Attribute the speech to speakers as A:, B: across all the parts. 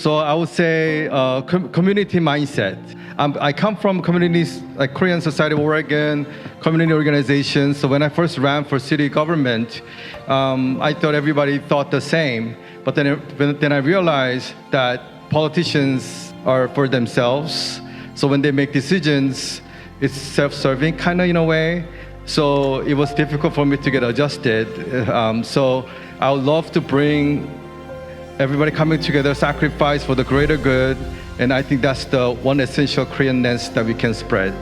A: So I would say community mindset. I come from communities like Korean Society of Oregon, community organizations. So when I first ran for city government, I thought everybody thought the same. But then I realized that politicians are for themselves. So when they make decisions, it's self-serving kind of in a way. So it was difficult for me to get adjusted. So I would love to bring everybody coming together, sacrifice for the greater good. And I think that's the one essential Koreanness that we can spread.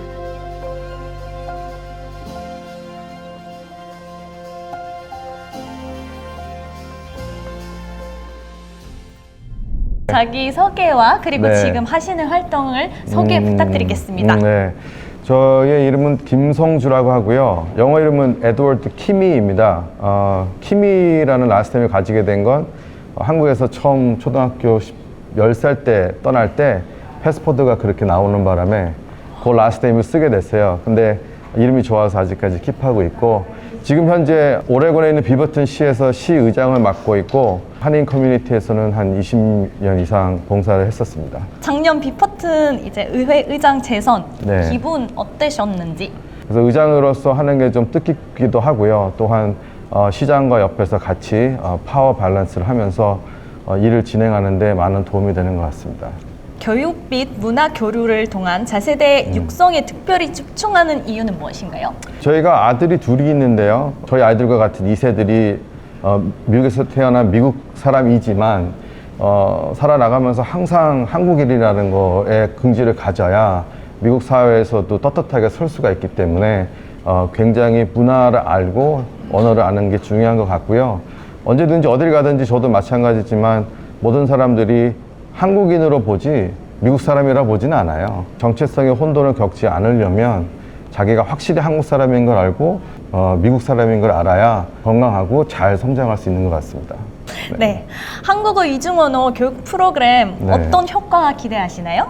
B: 자기 소개와 그리고
C: 네.
B: 지금 하시는 활동을 소개 부탁드리겠습니다.
C: 네. 저의 이름은 김성주라고 하고요. 영어 이름은 에드워드 키미입니다. 키미라는 라스트네임을 가지게 된 건 한국에서 처음 초등학교 10살 때 떠날 때 패스포드가 그렇게 나오는 바람에 그 라스트네임을 쓰게 됐어요. 근데 이름이 좋아서 아직까지 킵하고 있고, 지금 현재 오레곤에 있는 비버튼 시에서 시의장을 맡고 있고, 한인 커뮤니티에서는 한 20년 이상 봉사를 했었습니다.
B: 작년 비퍼튼 이제 의회 의장 재선
C: 네.
B: 기분 어떠셨는지?
C: 그래서 의장으로서 하는 게 좀 뜻깊기도 하고요. 또한 시장과 옆에서 같이 파워 밸런스를 하면서 일을 진행하는 데 많은 도움이 되는 것 같습니다.
B: 교육 및 문화 교류를 통한 자세대 육성에 특별히 집중하는 이유는 무엇인가요?
C: 저희가 아들이 둘이 있는데요. 저희 아이들과 같은 2세들이 미국에서 태어난 미국 사람이지만 살아나가면서 항상 한국인이라는 거에 긍지를 가져야 미국 사회에서도 떳떳하게 설 수가 있기 때문에 굉장히 문화를 알고 언어를 아는 게 중요한 것 같고요. 언제든지 어딜 가든지 저도 마찬가지지만 모든 사람들이 한국인으로 보지 미국 사람이라 보지는 않아요. 정체성의 혼돈을 겪지 않으려면 자기가 확실히 한국 사람인 걸 알고 미국 사람인 걸 알아야 건강하고 잘 성장할 수 있는 것 같습니다.
B: 네. 한국어 이중언어 교육 프로그램
C: 네.
B: 어떤 효과 기대하시나요?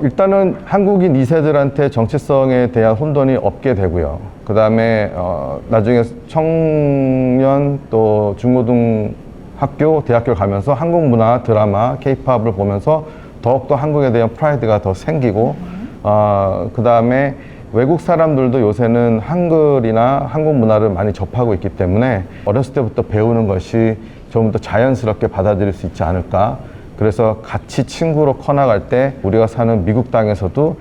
C: 일단은 한국인 2세들한테 정체성에 대한 혼돈이 없게 되고요. 그 다음에 나중에 청년 또 중고등학교, 대학교를 가면서 한국 문화, 드라마, 케이팝을 보면서 더욱더 한국에 대한 프라이드가 더 생기고, 그 다음에 외국 사람들도 요새는 한글이나 한국 문화를 많이 접하고 있기 때문에 어렸을 때부터 배우는 것이 좀 더 자연스럽게 받아들일 수 있지 않을까. 그래서 같이 친구로 커나갈 때 우리가 사는 미국 땅에서도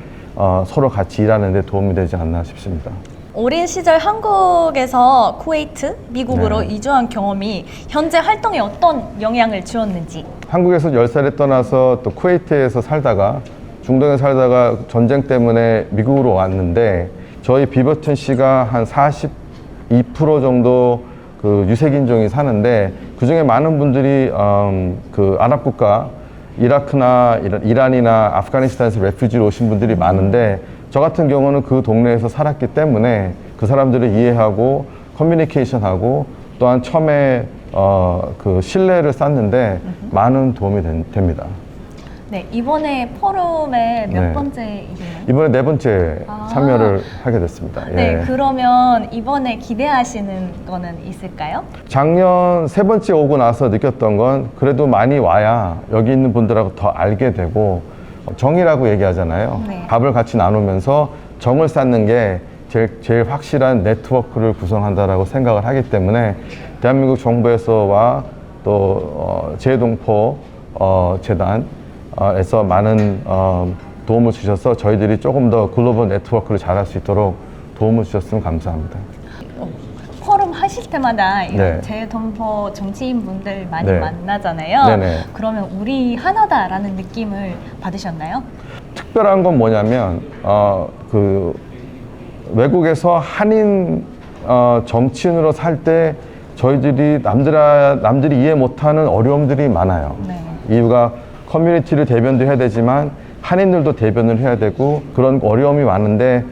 C: 서로 같이 일하는 데 도움이 되지 않나 싶습니다.
B: 어린 시절 한국에서 쿠웨이트, 미국으로
C: 네.
B: 이주한 경험이 현재 활동에 어떤 영향을 주었는지.
C: 한국에서 10살에 떠나서 또 쿠웨이트에서 살다가 중동에 살다가 전쟁 때문에 미국으로 왔는데, 저희 비버튼 씨가 한 42% 정도 그 유색인종이 사는데, 그 중에 많은 분들이 그 아랍 국가, 이라크나 이란이나 아프가니스탄에서 레퓨지로 오신 분들이 많은데, 저 같은 경우는 그 동네에서 살았기 때문에 그 사람들을 이해하고 커뮤니케이션하고 또한 처음에 그 신뢰를 쌓는데 많은 도움이 됩니다.
B: 네, 이번에 포럼의 몇
C: 네.
B: 번째이세요?
C: 이번에 4번째 참여를 하게 됐습니다.
B: 네,
C: 예.
B: 그러면 이번에 기대하시는 거는 있을까요?
C: 작년 3번째 오고 나서 느꼈던 건 그래도 많이 와야 여기 있는 분들하고 더 알게 되고, 정이라고 얘기하잖아요.
B: 네.
C: 밥을 같이 나누면서 정을 쌓는 게 제일 확실한 네트워크를 구성한다라고 생각을 하기 때문에 대한민국 정부에서와 또 재동포 재단에서 많은 도움을 주셔서 저희들이 조금 더 글로벌 네트워크를 잘할 수 있도록 도움을 주셨으면 감사합니다.
B: 포럼 하실 때마다
C: 네.
B: 재동포 정치인분들 많이
C: 네.
B: 만나잖아요.
C: 네네.
B: 그러면 우리 하나다라는 느낌을 받으셨나요?
C: 특별한 건 뭐냐면 그 외국에서 한인 정치인으로 살 때 저희들이 남들이 이해 못하는 어려움들이 많아요.
B: 네.
C: 이유가 커뮤니티를 대변도 해야 되지만 한인들도 대변을 해야 되고 그런 어려움이 많은데,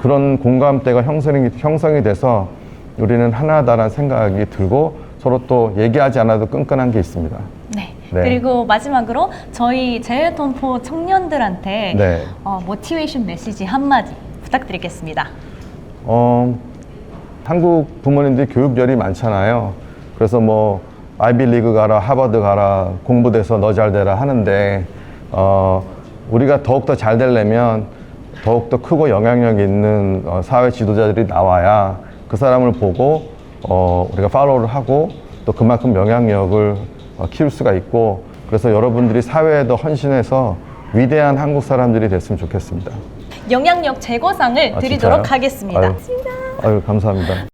C: 그런 공감대가 형성이 돼서 우리는 하나다라는 생각이 들고 서로 또 얘기하지 않아도 끈끈한 게 있습니다.
B: 네.
C: 네.
B: 그리고 마지막으로 저희 재동포 청년들한테
C: 네.
B: 모티베이션 메시지 한마디 부탁드리겠습니다.
C: 한국 부모님들이 교육열이 많잖아요. 그래서 뭐 아이비리그 가라, 하버드 가라, 공부돼서 너 잘 되라 하는데 우리가 더욱더 잘 되려면 더욱더 크고 영향력 있는 사회 지도자들이 나와야 그 사람을 보고 우리가 팔로우를 하고 또 그만큼 영향력을 키울 수가 있고, 그래서 여러분들이 사회에 더 헌신해서 위대한 한국 사람들이 됐으면 좋겠습니다.
B: 영향력 제거상을 드리도록
C: 진짜요?
B: 하겠습니다.
C: 아유, 아유, 감사합니다.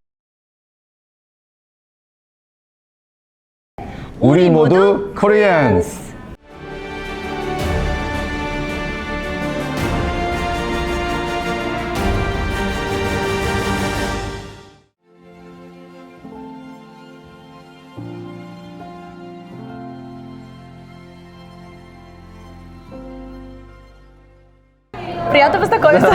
C: 우리 모두 코리안스!
B: Приятно познакомиться.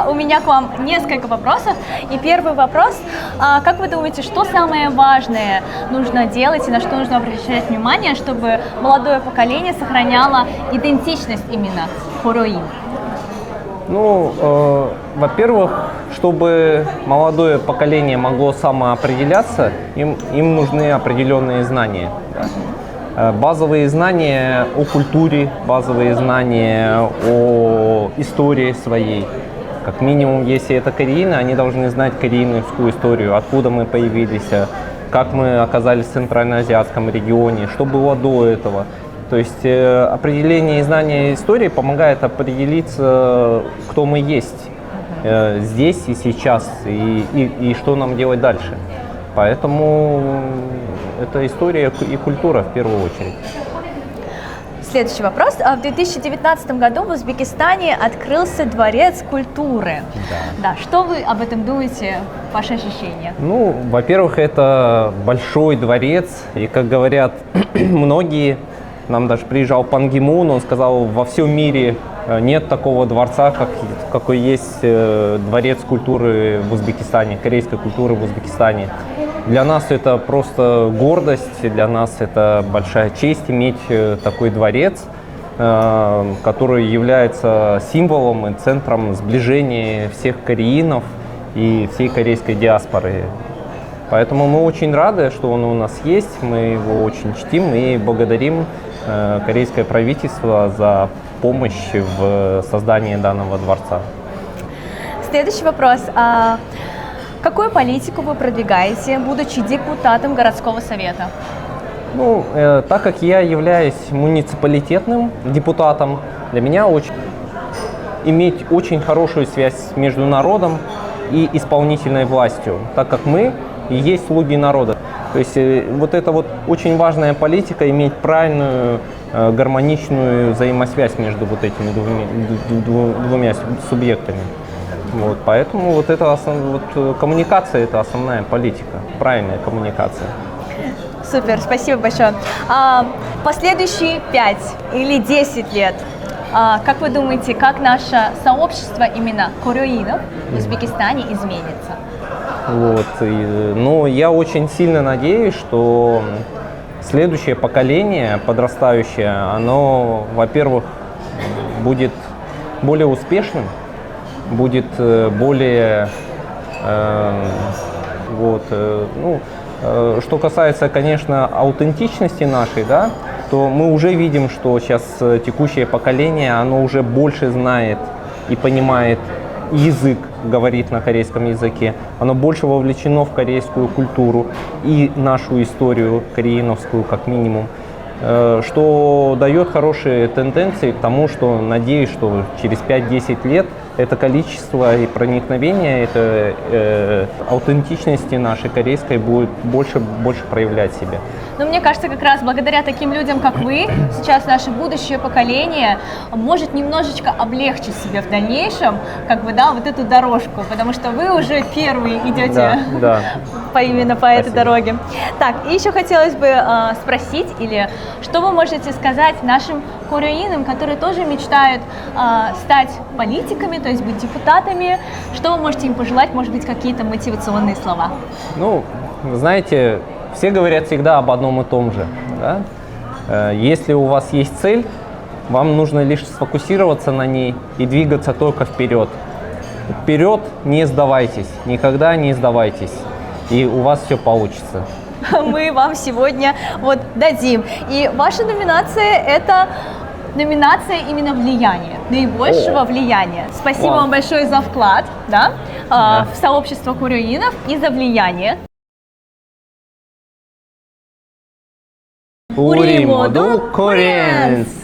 B: У меня к вам несколько вопросов. И первый вопрос. Как вы думаете, что самое важное нужно делать и на что нужно обращать внимание, чтобы молодое поколение сохраняло идентичность именно Кореин?
D: Ну, во-первых, чтобы молодое поколение могло самоопределяться, им нужны определенные знания. Да? Базовые знания о культуре, базовые знания о истории своей. Как минимум, если это корейны, они должны знать корейную историю, откуда мы появились, как мы оказались в Центральноазиатском регионе, что было до этого. То есть определение и знание истории помогает определиться, кто мы есть здесь и сейчас, и что нам делать дальше. Поэтому это история и культура в первую очередь.
B: Следующий вопрос. В 2019 году в Узбекистане открылся Дворец культуры. Да. Что вы об этом думаете, ваши ощущения?
D: Ну, во-первых, это большой дворец, и, как говорят многие, нам даже приезжал Пан Ги Мун, он сказал, во всем мире нет такого дворца, какой есть Дворец культуры в Узбекистане, корейской культуры в Узбекистане. Для нас это просто гордость, для нас это большая честь иметь такой дворец, который является символом и центром сближения всех кореинов и всей корейской диаспоры. Поэтому мы очень рады, что он у нас есть, мы его очень чтим и благодарим корейское правительство за помощь в создании данного дворца.
B: Следующий вопрос. Какую политику вы продвигаете, будучи депутатом городского совета?
D: Ну, так как я являюсь муниципалитетным депутатом, для меня иметь очень хорошую связь между народом и исполнительной властью, так как мы и есть слуги народа. То есть вот это вот очень важная политика, иметь правильную, гармоничную взаимосвязь между вот этими двумя субъектами. Вот, поэтому вот это коммуникация – это основная политика, правильная коммуникация.
B: Супер, спасибо большое. Последующие 5 или 10 лет, как вы думаете, как наше сообщество именно кореинов в Узбекистане изменится?
D: Вот, ну, я очень сильно надеюсь, что следующее поколение, подрастающее, оно, во-первых, будет более успешным, будет более, что касается, конечно, аутентичности нашей, да, то мы уже видим, что сейчас текущее поколение, оно уже больше знает и понимает язык, говорит на корейском языке, оно больше вовлечено в корейскую культуру и нашу историю кореиновскую, как минимум, что дает хорошие тенденции к тому, что надеюсь, что через 5-10 лет это количество и проникновение, это аутентичности нашей корейской будет больше проявлять себя.
B: Но мне кажется, как раз благодаря таким людям, как вы, сейчас наше будущее поколение может немножечко облегчить себе в дальнейшем, как бы, да, вот эту дорожку, потому что вы уже первые идете именно по этой дороге. Так, и еще хотелось бы спросить, или что вы можете сказать нашим кореинам, которые тоже мечтают стать политиками, то есть быть депутатами, что вы можете им пожелать, может быть, какие-то мотивационные слова?
D: Ну, знаете, все говорят всегда об одном и том же. Да? Если у вас есть цель, вам нужно лишь сфокусироваться на ней и двигаться только вперед. Вперед не сдавайтесь, никогда не сдавайтесь. и у вас все получится.
B: Мы вам сегодня вот дадим. И ваша номинация – это номинация именно влияния, наибольшего влияния. Спасибо
D: Вау.
B: вам большое за вклад, да, в сообщество курюинов и за влияние.
D: Ури моду Koreans!